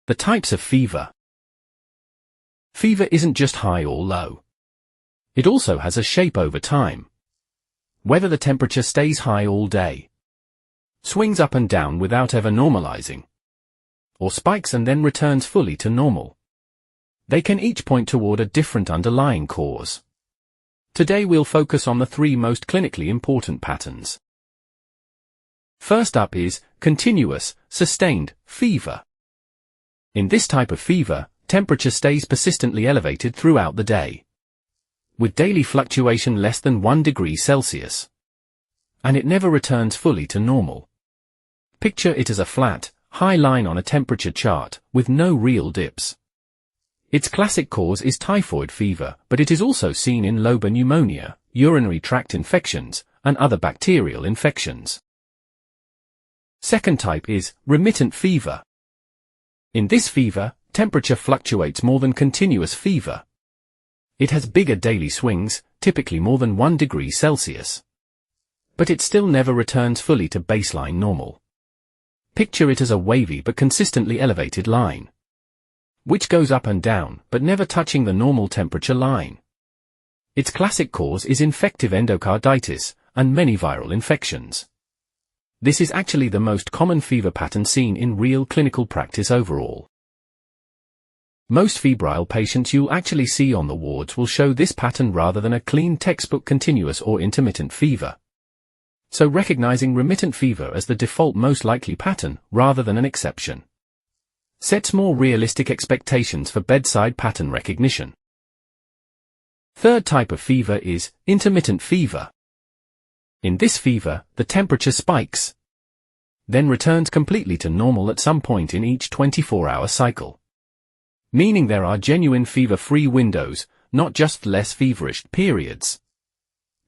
The types of fever. Fever isn't just high or low. It also has a shape over time. Whether the temperature stays high all day, swings up and down without ever normalizing, or spikes and then returns fully to normal. They can each point toward a different underlying cause. Today we'll focus on the three most clinically important patterns. First up is continuous, sustained fever. In this type of fever, temperature stays persistently elevated throughout the day, with daily fluctuation less than 1 degree Celsius. And it never returns fully to normal. Picture it as a flat, high line on a temperature chart, with no real dips. Its classic cause is typhoid fever, but it is also seen in lobar pneumonia, urinary tract infections, and other bacterial infections. Second type is remittent fever. In this fever, temperature fluctuates more than continuous fever. It has bigger daily swings, typically more than 1 degree Celsius. But it still never returns fully to baseline normal. Picture it as a wavy but consistently elevated line, which goes up and down, but never touching the normal temperature line. Its classic cause is infective endocarditis, and many viral infections. This is actually the most common fever pattern seen in real clinical practice overall. Most febrile patients you'll actually see on the wards will show this pattern rather than a clean textbook continuous or intermittent fever. So recognizing remittent fever as the default most likely pattern, rather than an exception, sets more realistic expectations for bedside pattern recognition. Third type of fever is intermittent fever. In this fever, the temperature spikes, then returns completely to normal at some point in each 24-hour cycle. Meaning there are genuine fever-free windows, not just less feverish periods.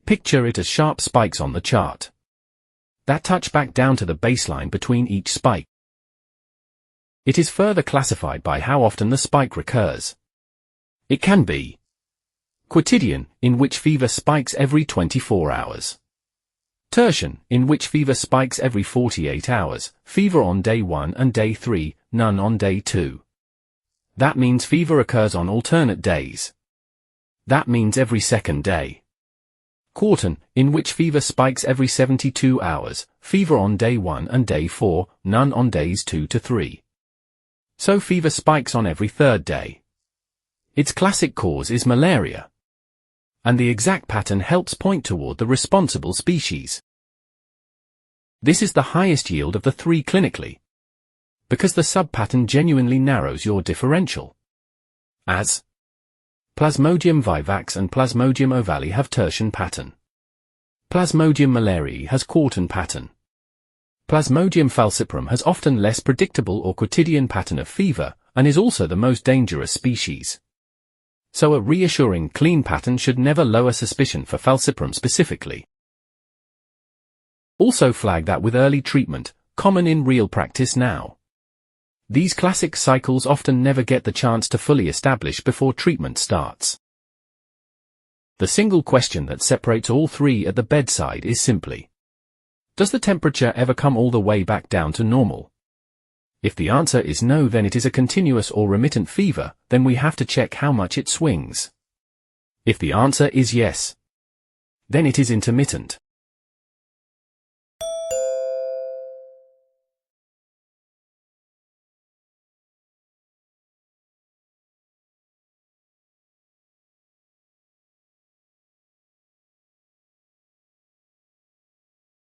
Picture it as sharp spikes on the chart that touch back down to the baseline between each spike. It is further classified by how often the spike recurs. It can be Quotidian, in which fever spikes every 24 hours. Tertian, in which fever spikes every 48 hours, fever on day 1 and day 3, none on day 2. That means fever occurs on alternate days. That means every second day. Quartan, in which fever spikes every 72 hours, fever on day 1 and day 4, none on days 2 to 3. So fever spikes on every third day. Its classic cause is malaria. And the exact pattern helps point toward the responsible species. This is the highest yield of the three clinically, because the sub-pattern genuinely narrows your differential. As Plasmodium vivax and Plasmodium ovale have Tertian pattern. Plasmodium malariae has Quartan pattern. Plasmodium falciparum has often less predictable or quotidian pattern of fever, and is also the most dangerous species. So a reassuring clean pattern should never lower suspicion for falciparum specifically. Also flag that with early treatment, common in real practice now. These classic cycles often never get the chance to fully establish before treatment starts. The single question that separates all three at the bedside is simply, does the temperature ever come all the way back down to normal? If the answer is no, then it is a continuous or remittent fever, then we have to check how much it swings. If the answer is yes, then it is intermittent.